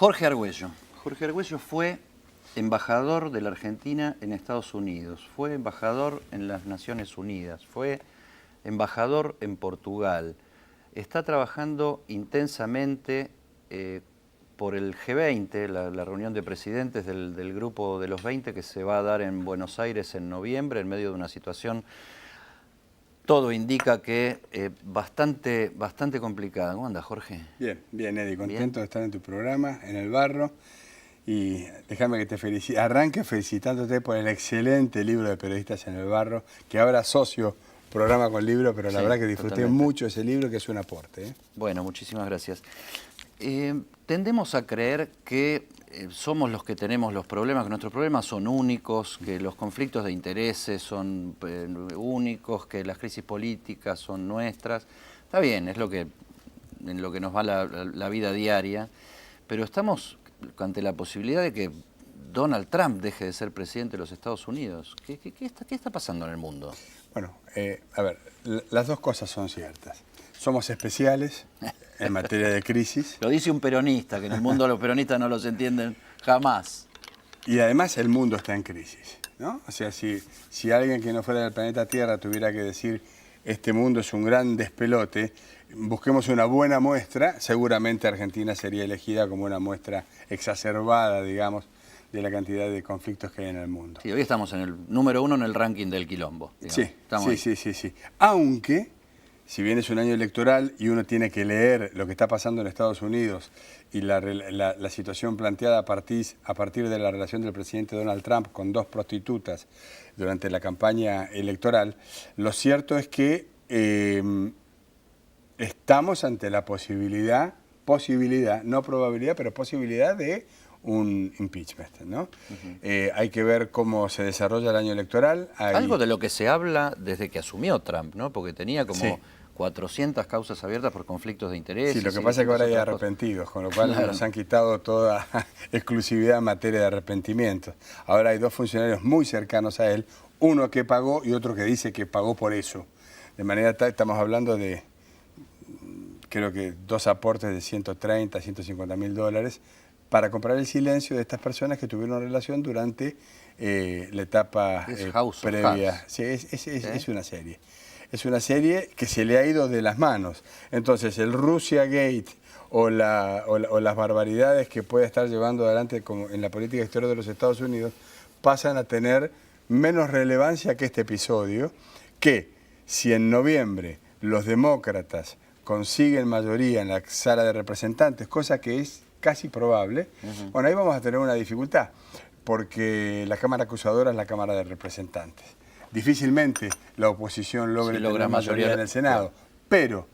Jorge Argüello. Jorge Argüello fue embajador de la Argentina en Estados Unidos, fue embajador en las Naciones Unidas, fue embajador en Portugal. Está trabajando intensamente por el G20, la reunión de presidentes del grupo de los 20 que se va a dar en Buenos Aires en noviembre, en medio de una situación, todo indica que bastante complicada. ¿Cómo andas, Jorge? Bien, Eddie, contento Bien. de estar en tu programa, en El Barro. Y déjame que te felicite, arranque felicitándote por el excelente libro de Periodistas en El Barro, que ahora asocio programa con libro, pero la verdad que disfruté totalmente. mucho ese libro, que es un aporte, ¿eh? Bueno, muchísimas gracias. Tendemos a creer que somos los que tenemos los problemas, que nuestros problemas son únicos, que los conflictos de intereses son únicos, que las crisis políticas son nuestras. Está bien, es en lo que nos va la vida diaria, pero estamos ante la posibilidad de que Donald Trump deje de ser presidente de los Estados Unidos. ¿Qué está pasando en el mundo? Bueno, a ver, las dos cosas son ciertas. Somos especiales en materia de crisis. Lo dice un peronista, que en el mundo los peronistas no los entienden jamás. Y además el mundo está en crisis, ¿no? O sea, si alguien que no fuera del planeta Tierra tuviera que decir este mundo es un gran despelote, busquemos una buena muestra, seguramente Argentina sería elegida como una muestra exacerbada, digamos, de la cantidad de conflictos que hay en el mundo. Sí, hoy estamos en el número 1 en el ranking del quilombo. Digamos. Sí. Aunque, si bien es un año electoral y uno tiene que leer lo que está pasando en Estados Unidos y la situación planteada a partir de la relación del presidente Donald Trump con dos prostitutas durante la campaña electoral, lo cierto es que estamos ante la posibilidad, no probabilidad, pero posibilidad de un impeachment, ¿no? Hay que ver cómo se desarrolla el año electoral. Algo de lo que se habla desde que asumió Trump, ¿no? Porque tenía como Sí. 400 causas abiertas por conflictos de interés. Sí, lo que pasa es que ahora hay arrepentidos, con lo cual nos han quitado toda exclusividad en materia de arrepentimientos. Ahora hay dos funcionarios muy cercanos a él, uno que pagó y otro que dice que pagó por eso. De manera tal, estamos hablando de, creo que, dos aportes de 130, 150 mil dólares para comprar el silencio de estas personas que tuvieron relación durante la etapa previa. Sí, es una serie. Es una serie que se le ha ido de las manos. Entonces, el Russia Gate o las barbaridades que puede estar llevando adelante como en la política exterior de los Estados Unidos pasan a tener menos relevancia que este episodio, que si en noviembre los demócratas consiguen mayoría en la sala de representantes, cosa que es casi probable, bueno, ahí vamos a tener una dificultad, porque la Cámara Acusadora es la Cámara de Representantes. Difícilmente la oposición logre tener mayoría en el Senado, pero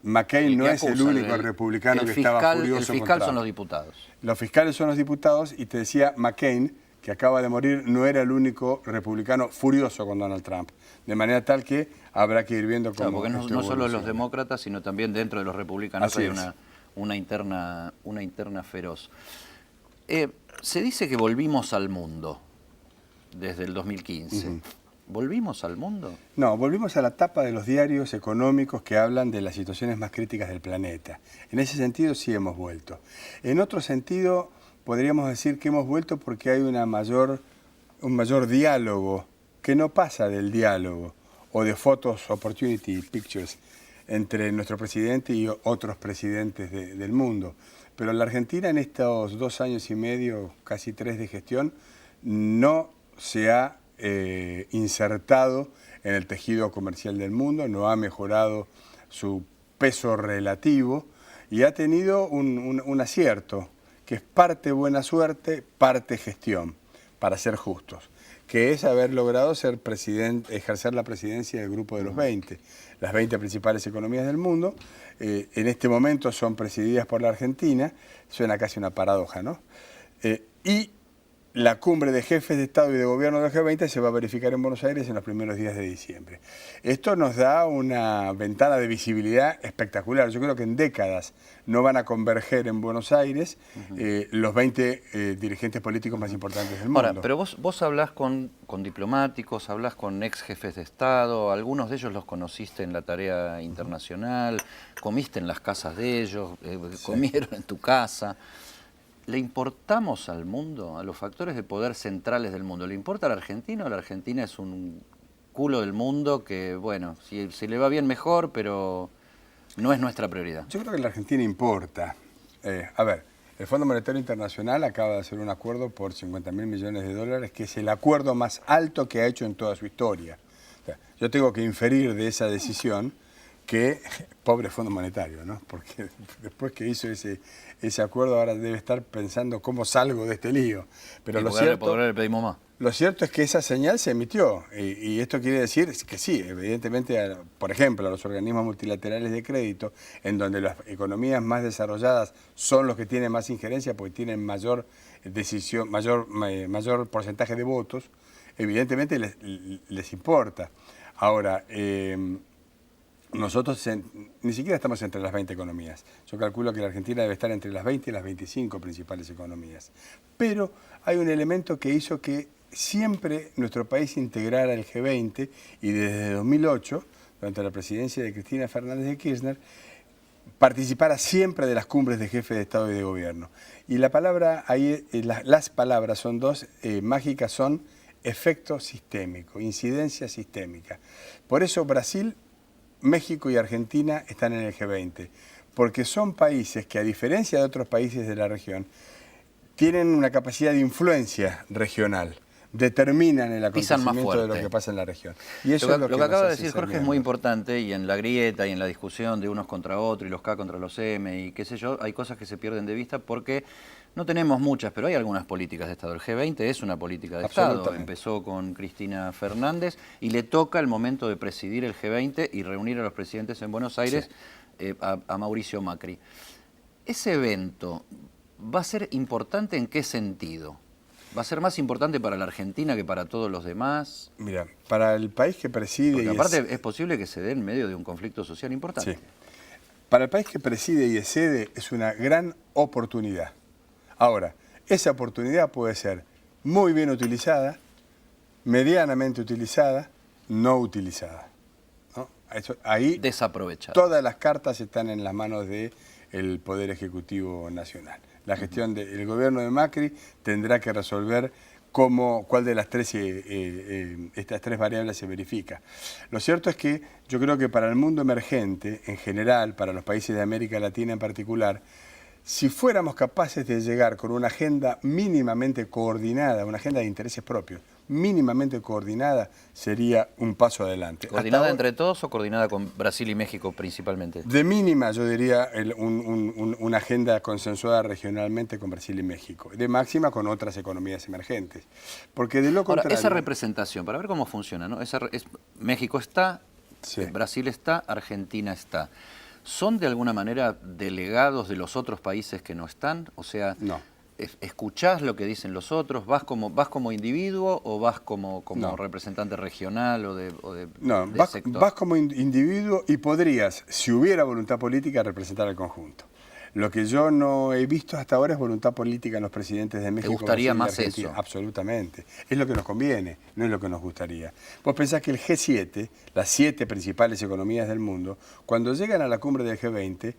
McCain no es el único republicano que estaba furioso. El fiscal son los diputados. Los fiscales son los diputados, y te decía, McCain, que acaba de morir, no era el único republicano furioso con Donald Trump. De manera tal que habrá que ir viendo cómo... Claro, porque no solo los demócratas, sino también dentro de los republicanos hay una interna feroz. Se dice que volvimos al mundo desde el 2015. ¿Volvimos al mundo? No, volvimos a la tapa de los diarios económicos que hablan de las situaciones más críticas del planeta. En ese sentido sí hemos vuelto. En otro sentido podríamos decir que hemos vuelto porque hay un mayor diálogo que no pasa del diálogo o de photos opportunity pictures entre nuestro presidente y otros presidentes del mundo. Pero la Argentina en estos 2 años y medio, casi 3 de gestión, no se ha insertado en el tejido comercial del mundo, no ha mejorado su peso relativo y ha tenido un acierto, que es parte buena suerte, parte gestión, para ser justos, que es haber logrado ejercer la presidencia del grupo de los 20. Las 20 principales economías del mundo, en este momento son presididas por la Argentina, suena casi una paradoja, ¿no? Y la cumbre de jefes de Estado y de Gobierno del G20 se va a verificar en Buenos Aires en los primeros días de diciembre. Esto nos da una ventana de visibilidad espectacular. Yo creo que en décadas no van a converger en Buenos Aires los 20 dirigentes políticos más importantes del mundo. Ahora, pero vos hablás con diplomáticos, hablás con ex jefes de Estado, algunos de ellos los conociste en la tarea internacional, comiste en las casas de ellos, comieron en tu casa. ¿le importamos al mundo, a los factores de poder centrales del mundo? ¿Le importa a la Argentina o la Argentina es un culo del mundo que, bueno, si le va bien mejor, pero no es nuestra prioridad? Yo creo que la Argentina importa. A ver, el Fondo Monetario Internacional acaba de hacer un acuerdo por 50.000 millones de dólares, que es el acuerdo más alto que ha hecho en toda su historia. O sea, yo tengo que inferir de esa decisión que, pobre Fondo Monetario, ¿no? Porque después que hizo ese acuerdo ahora debe estar pensando cómo salgo de este lío. Pero lo pedimos más. Lo cierto es que esa señal se emitió y esto quiere decir que sí, evidentemente, por ejemplo, a los organismos multilaterales de crédito, en donde las economías más desarrolladas son los que tienen más injerencia porque tienen mayor decisión, mayor porcentaje de votos, evidentemente les importa. Ahora, nosotros ni siquiera estamos entre las 20 economías. Yo calculo que la Argentina debe estar entre las 20 y las 25 principales economías. Pero hay un elemento que hizo que siempre nuestro país integrara el G20 y desde 2008, durante la presidencia de Cristina Fernández de Kirchner, participara siempre de las cumbres de jefes de Estado y de Gobierno. Y la palabra ahí, las palabras son dos mágicas, son efecto sistémico, incidencia sistémica. Por eso Brasil, México y Argentina están en el G20, porque son países que, a diferencia de otros países de la región, tienen una capacidad de influencia regional, determinan el acontecimiento de lo que pasa en la región. Y eso lo que acaba de decir Jorge es muy importante, y en la grieta y en la discusión de unos contra otros y los K contra los M y qué sé yo, hay cosas que se pierden de vista porque no tenemos muchas, pero hay algunas políticas de Estado. El G20 es una política de Estado, empezó con Cristina Fernández y le toca el momento de presidir el G20 y reunir a los presidentes en Buenos Aires, sí, a Mauricio Macri. ¿Ese evento va a ser importante en qué sentido? ¿Va a ser más importante para la Argentina que para todos los demás? Mira, para el país que preside... Porque aparte es posible que se dé en medio de un conflicto social importante. Sí. Para el país que preside y es sede es una gran oportunidad. Ahora, esa oportunidad puede ser muy bien utilizada, medianamente utilizada, no utilizada, ¿no? Ahí desaprovechada. Todas las cartas están en las manos del Poder Ejecutivo Nacional. La gestión del gobierno de Macri tendrá que resolver cuál de las estas tres variables se verifica. Lo cierto es que yo creo que para el mundo emergente, en general, para los países de América Latina en particular, si fuéramos capaces de llegar con una agenda mínimamente coordinada, una agenda de intereses propios, mínimamente coordinada, sería un paso adelante. ¿Coordinada entre todos o coordinada con Brasil y México principalmente? De mínima, yo diría, una agenda consensuada regionalmente con Brasil y México. De máxima con otras economías emergentes. Porque de lo contrario... Ahora, esa representación, para ver cómo funciona, ¿no? México está, sí, Brasil está, Argentina está. ¿Son de alguna manera delegados de los otros países que no están? O sea, no. ¿Escuchás lo que dicen los otros? ¿Vas como individuo o vas como no, representante regional o de sector? Vas como individuo y podrías, si hubiera voluntad política, representar al conjunto. Lo que yo no he visto hasta ahora es voluntad política en los presidentes de México. ¿Te gustaría Brasil y más Argentina. eso? Absolutamente. Es lo que nos conviene, no es lo que nos gustaría. Vos pensás que el G7, las 7 principales economías del mundo, cuando llegan a la cumbre del G20,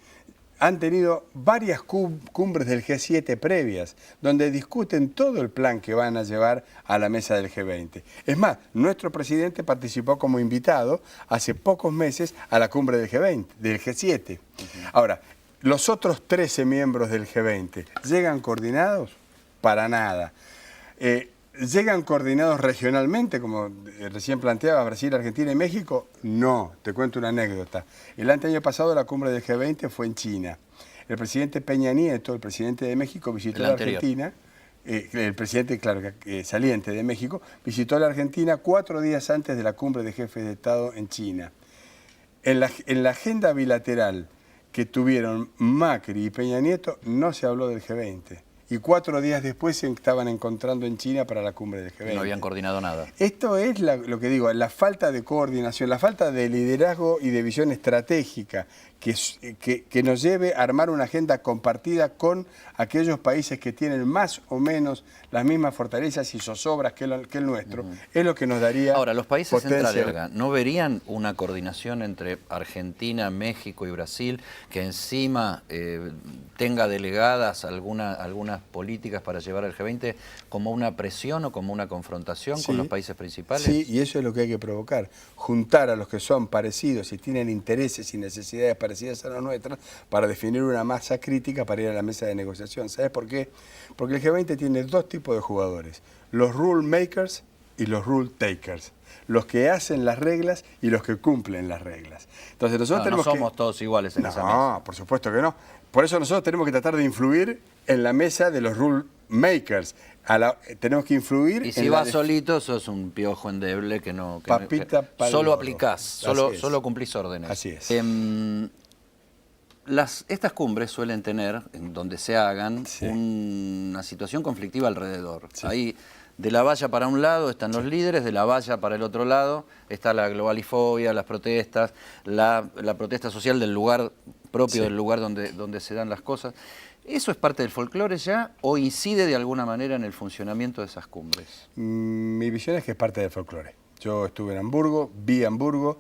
han tenido varias cumbres del G7 previas, donde discuten todo el plan que van a llevar a la mesa del G20. Es más, nuestro presidente participó como invitado hace pocos meses a la cumbre del G20, del G7. Ahora, los otros 13 miembros del G20, ¿llegan coordinados? Para nada. ¿Llegan coordinados regionalmente, como recién planteaba Brasil, Argentina y México? No, te cuento una anécdota. El año pasado la cumbre del G20 fue en China. El presidente Peña Nieto, el presidente de México, visitó la Argentina. El presidente, claro, saliente de México, visitó la Argentina 4 días antes de la cumbre de jefes de Estado en China. En la agenda bilateral que tuvieron Macri y Peña Nieto no se habló del G20. Y 4 días después se estaban encontrando en China para la cumbre del G20. No habían coordinado nada. Esto es lo que digo, la falta de coordinación, la falta de liderazgo y de visión estratégica que nos lleve a armar una agenda compartida con aquellos países que tienen más o menos las mismas fortalezas y zozobras que el nuestro, es lo que nos daría. Ahora, los países potencia. centrales, ¿no verían una coordinación entre Argentina, México y Brasil que encima tenga delegadas algunas políticas para llevar al G20 como una presión o como una confrontación con los países principales? Sí, y eso es lo que hay que provocar, juntar a los que son parecidos y tienen intereses y necesidades parecidas a las nuestras para definir una masa crítica para ir a la mesa de negociación. ¿Sabes por qué? Porque el G20 tiene dos tipos de jugadores, los rule makers y los rule takers. Los que hacen las reglas y los que cumplen las reglas. Entonces nosotros no somos todos iguales en esa mesa. No, por supuesto que no. Por eso nosotros tenemos que tratar de influir en la mesa de los rule makers. Tenemos que influir. Y si vas solito, sos un piojo endeble que no. Solo aplicás, solo cumplís órdenes. Así es. Estas cumbres suelen tener, en donde se hagan, una situación conflictiva alrededor. Sí. Ahí, de la valla para un lado están los líderes, de la valla para el otro lado está la globalifobia, las protestas, la protesta social del lugar propio, del lugar donde se dan las cosas. ¿Eso es parte del folclore ya o incide de alguna manera en el funcionamiento de esas cumbres? Mi visión es que es parte del folclore. Yo estuve en Hamburgo, vi Hamburgo,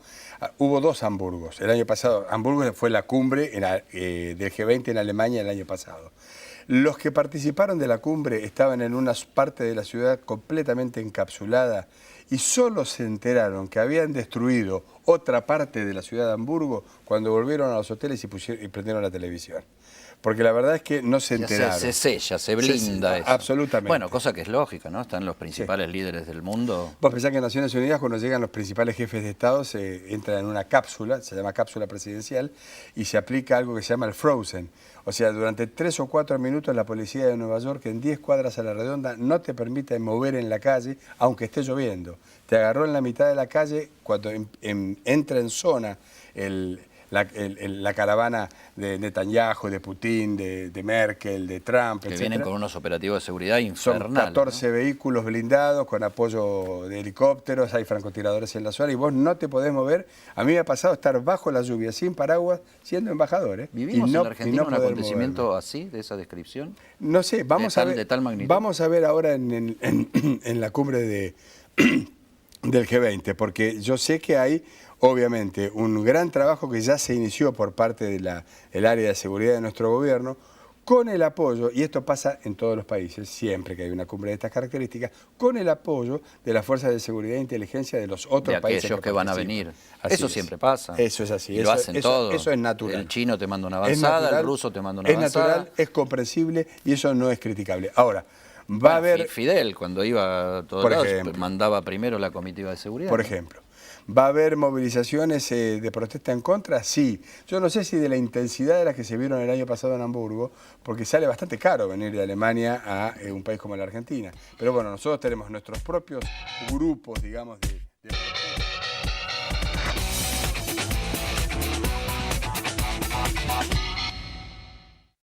hubo dos Hamburgos. El año pasado, Hamburgo fue la cumbre del G20 en Alemania el año pasado. Los que participaron de la cumbre estaban en una parte de la ciudad completamente encapsulada y solo se enteraron que habían destruido otra parte de la ciudad de Hamburgo cuando volvieron a los hoteles y prendieron la televisión. Porque la verdad es que no se enteraron. Se sella, se blinda eso. Absolutamente. Bueno, cosa que es lógica, ¿no? Están los principales líderes del mundo. Vos pensás que en Naciones Unidas cuando llegan los principales jefes de Estado se entra en una cápsula, se llama cápsula presidencial, y se aplica algo que se llama el frozen. O sea, durante 3 o 4 minutos la policía de Nueva York en 10 cuadras a la redonda no te permite mover en la calle aunque esté lloviendo. Te agarró en la mitad de la calle cuando entra en zona la caravana de Netanyahu, de Putin, de Merkel, de Trump, Que etc. vienen con unos operativos de seguridad infernal. Son 14 ¿no? vehículos blindados con apoyo de helicópteros, hay francotiradores en la zona y vos no te podés mover. A mí me ha pasado estar bajo la lluvia, sin paraguas, siendo embajador. ¿Vivimos en Argentina un acontecimiento así, de esa descripción? No sé, vamos a ver. De tal magnitud. Vamos a ver ahora en la cumbre del G20, porque yo sé que hay obviamente un gran trabajo que ya se inició por parte del área de seguridad de nuestro gobierno, con el apoyo, y esto pasa en todos los países, siempre que hay una cumbre de estas características, con el apoyo de las fuerzas de seguridad e inteligencia de los otros países. De aquellos que van a venir. Eso siempre pasa. Eso es así. Y lo hacen todos. Eso es natural. El chino te manda una avanzada, el ruso te manda una avanzada. Es natural, es comprensible y eso no es criticable. Ahora, va a haber... Fidel, cuando iba a todos lados, mandaba primero la comitiva de seguridad. Por ejemplo. ¿Va a haber movilizaciones de protesta en contra? Sí. Yo no sé si de la intensidad de las que se vieron el año pasado en Hamburgo, porque sale bastante caro venir de Alemania a un país como la Argentina. Pero bueno, nosotros tenemos nuestros propios grupos, digamos, de